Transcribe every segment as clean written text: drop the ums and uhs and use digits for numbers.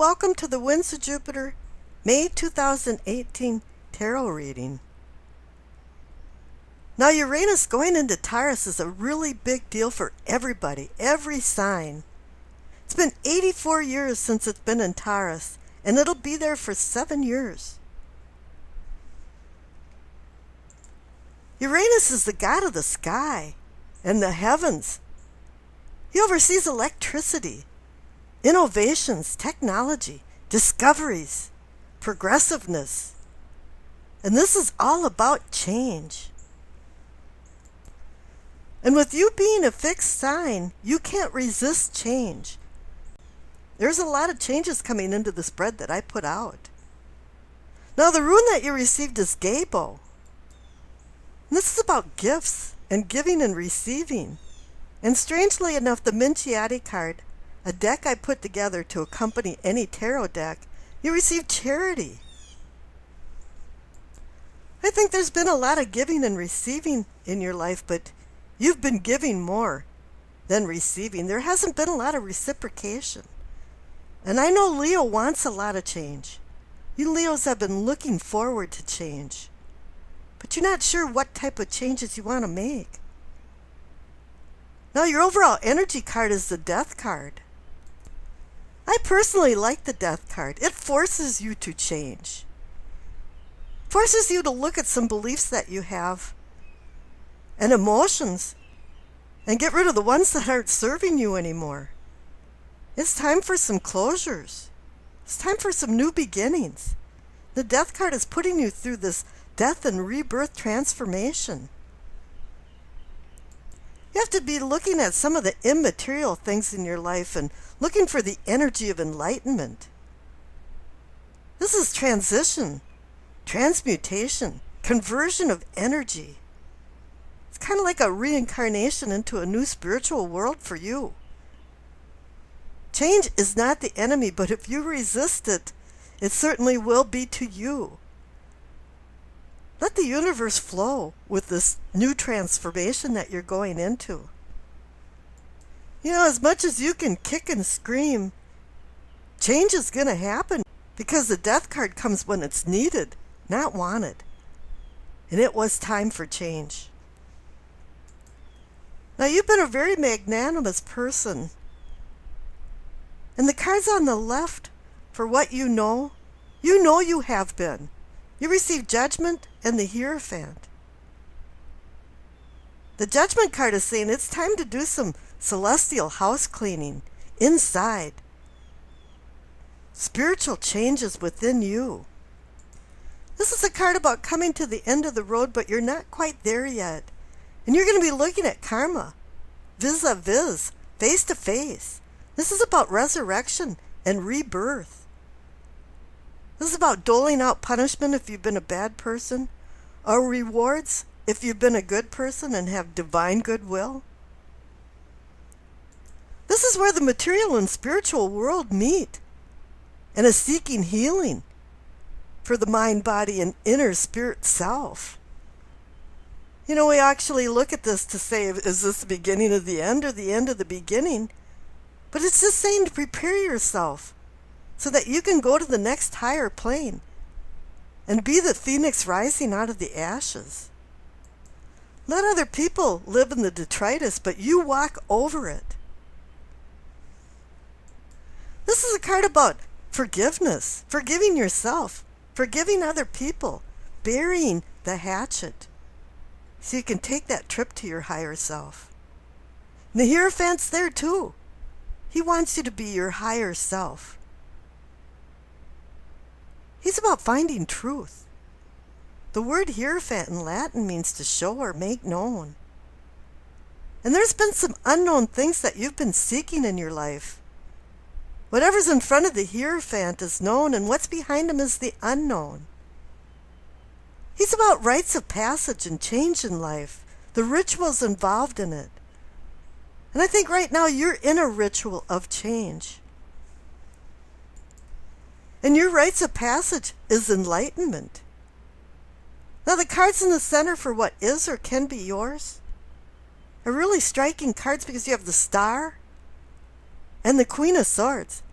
welcome to the Winds of Jupiter, May 2018 Tarot Reading. Now Uranus going into Taurus is a really big deal for everybody, every sign. It's been 84 years since it's been in Taurus, and it'll be there for 7 years. Uranus is the god of the sky and the heavens. He oversees electricity, innovations, technology, discoveries, progressiveness. And this is all about change. And with you being a fixed sign, you can't resist change. There's a lot of changes coming into the spread that I put out. Now the rune that you received is Gabo. And this is about gifts and giving and receiving. And strangely enough, the Minciati card, a deck I put together to accompany any tarot deck, you receive charity. I think there's been a lot of giving and receiving in your life, but you've been giving more than receiving. There hasn't been a lot of reciprocation. And I know Leo wants a lot of change. You Leos have been looking forward to change. But you're not sure what type of changes you want to make. Now your overall energy card is the Death card. I personally like the Death card. It forces you to change. Forces you to look at some beliefs that you have and emotions and get rid of the ones that aren't serving you anymore. It's time for some closures. It's time for some new beginnings. The Death card is putting you through this death and rebirth transformation. You have to be looking at some of the immaterial things in your life and looking for the energy of enlightenment. This is transition, transmutation, conversion of energy. It's kind of like a reincarnation into a new spiritual world for you. Change is not the enemy, but if you resist it, it certainly will be to you. Let the universe flow with this new transformation that you're going into. You know, as much as you can kick and scream, change is going to happen because the Death card comes when it's needed, not wanted. And it was time for change. Now, you've been a very magnanimous person. And the cards on the left, for what you know you have been. You receive Judgment and the Hierophant. The Judgment card is saying it's time to do some celestial house cleaning inside. Spiritual changes within you. This is a card about coming to the end of the road, but you're not quite there yet. And you're going to be looking at karma, vis-a-vis, face-to-face. This is about resurrection and rebirth. This is about doling out punishment if you've been a bad person, or rewards if you've been a good person and have divine goodwill. This is where the material and spiritual world meet and is seeking healing for the mind, body, and inner spirit self. You know, we actually look at this to say, is this the beginning of the end or the end of the beginning? But it's just saying to prepare yourself so that you can go to the next higher plane and be the phoenix rising out of the ashes. Let other people live in the detritus, but you walk over it. This is a card about forgiveness, forgiving yourself, forgiving other people, burying the hatchet, so you can take that trip to your higher self. And the Hierophant's there too. He wants you to be your higher self. He's about finding truth. The word Hierophant in Latin means to show or make known. And there's been some unknown things that you've been seeking in your life. Whatever's in front of the Hierophant is known, and what's behind him is the unknown. He's about rites of passage and change in life, the rituals involved in it. And I think right now you're in a ritual of change. And your rites of passage is enlightenment. Now the cards in the center for what is or can be yours are really striking cards because you have the Star and the Queen of Swords.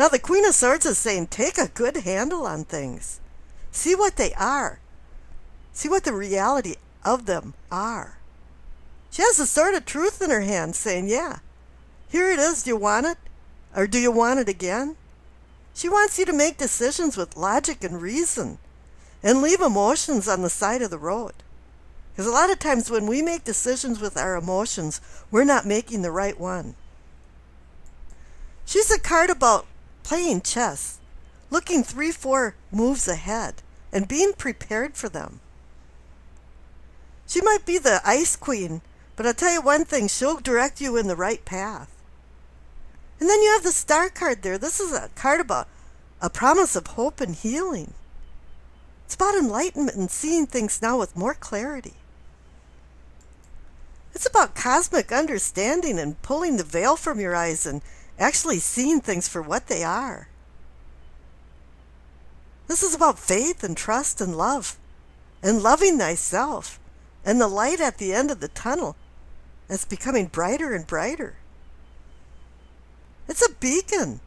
Now the Queen of Swords is saying, take a good handle on things. See what they are. See what the reality of them are. She has the sword of truth in her hand saying, yeah, here it is. Do you want it? Or do you want it again? She wants you to make decisions with logic and reason and leave emotions on the side of the road. Because a lot of times when we make decisions with our emotions, we're not making the right one. She's a card about playing chess, looking 3-4 moves ahead, and being prepared for them. She might be the Ice Queen, but I'll tell you one thing, she'll direct you in the right path. And then you have the Star card there. This is a card about a promise of hope and healing. It's about enlightenment and seeing things now with more clarity. It's about cosmic understanding and pulling the veil from your eyes and actually seeing things for what they are. This is about faith and trust and love and loving thyself and the light at the end of the tunnel that's becoming brighter and brighter. It's a beacon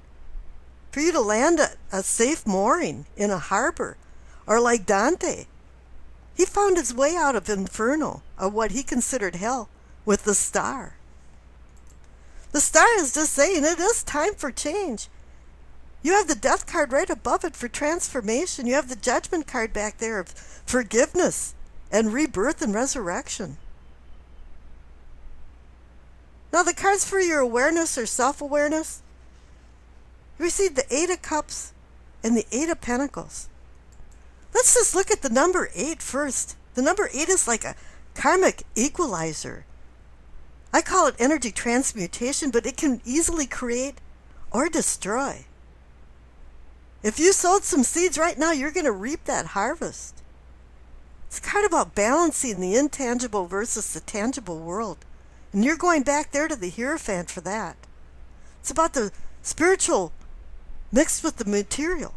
for you to land at a safe mooring in a harbor, or like Dante. He found his way out of Inferno, of what he considered hell, with the star. The star is just saying it is time for change. You have the Death card right above it for transformation. You have the Judgment card back there of forgiveness and rebirth and resurrection. Now the cards for your awareness or self-awareness, you receive the 8 of Cups and the 8 of Pentacles. Let's just look at the number 8 first. The number 8 is like a karmic equalizer. I call it energy transmutation, but it can easily create or destroy. If you sowed some seeds right now, you're going to reap that harvest. It's a card about balancing the intangible versus the tangible world. And you're going back there to the Hierophant for that. It's about the spiritual mixed with the material.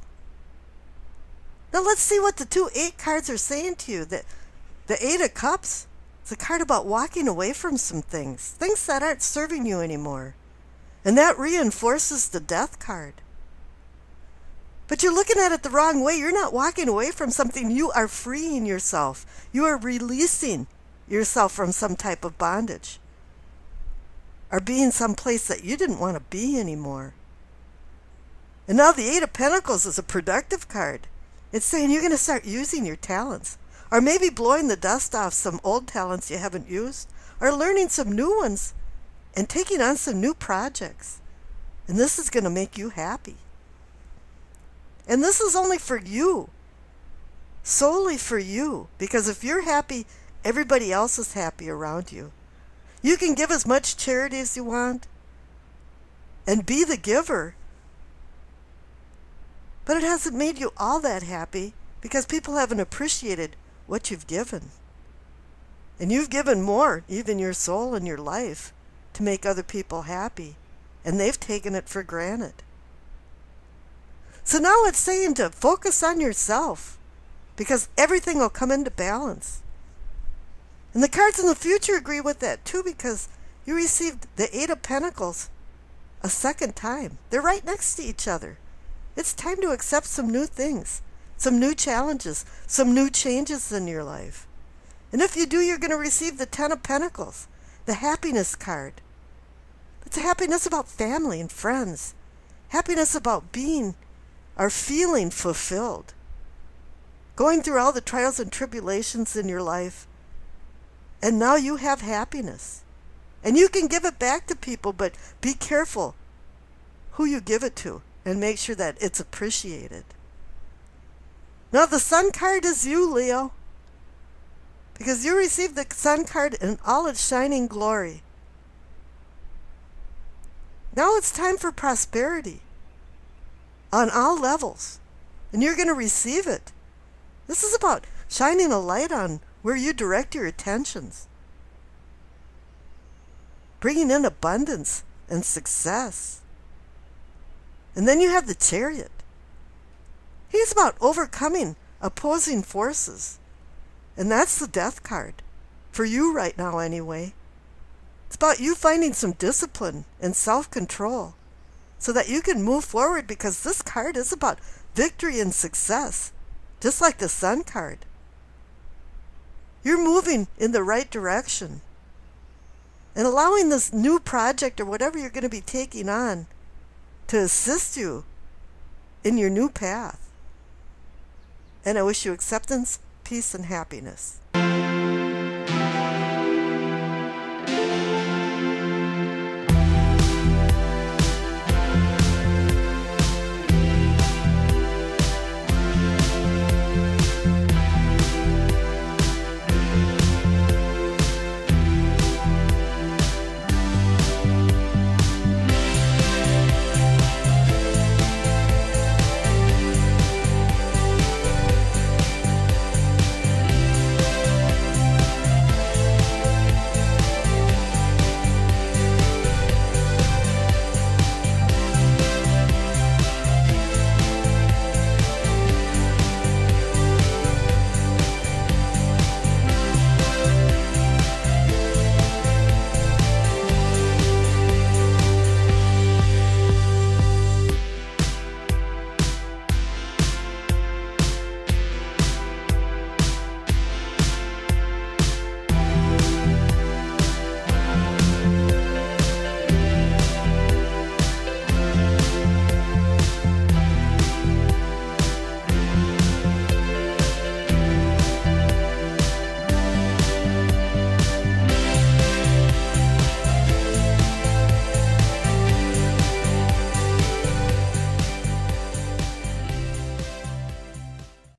Now let's see what the 2 8 cards are saying to you. The 8 of Cups is a card about walking away from some things that aren't serving you anymore. And that reinforces the Death card. But you're looking at it the wrong way. You're not walking away from something. You are freeing yourself. You are releasing yourself from some type of bondage, or being someplace that you didn't want to be anymore. And now the 8 of Pentacles is a productive card. It's saying you're going to start using your talents, or maybe blowing the dust off some old talents you haven't used, or learning some new ones and taking on some new projects. And this is going to make you happy. And this is only for you, solely for you, because if you're happy, everybody else is happy around you. You can give as much charity as you want and be the giver. But it hasn't made you all that happy because people haven't appreciated what you've given. And you've given more, even your soul and your life, to make other people happy. And they've taken it for granted. So now it's saying to focus on yourself, because everything will come into balance. And the cards in the future agree with that too, because you received the 8 of Pentacles a second time. They're right next to each other. It's time to accept some new things, some new challenges, some new changes in your life. And if you do, you're going to receive the 10 of Pentacles, the happiness card. It's happiness about family and friends. Happiness about being or feeling fulfilled. Going through all the trials and tribulations in your life. And now you have happiness. And you can give it back to people, but be careful who you give it to and make sure that it's appreciated. Now the Sun card is you, Leo. Because you received the Sun card in all its shining glory. Now it's time for prosperity on all levels. And you're going to receive it. This is about shining a light on where you direct your attentions. Bringing in abundance and success. And then you have the Chariot. He's about overcoming opposing forces. And that's the Death card. For you right now anyway. It's about you finding some discipline and self-control. so that you can move forward, because this card is about victory and success, just like the Sun card. You're moving in the right direction and allowing this new project or whatever you're going to be taking on to assist you in your new path. And I wish you acceptance, peace, and happiness.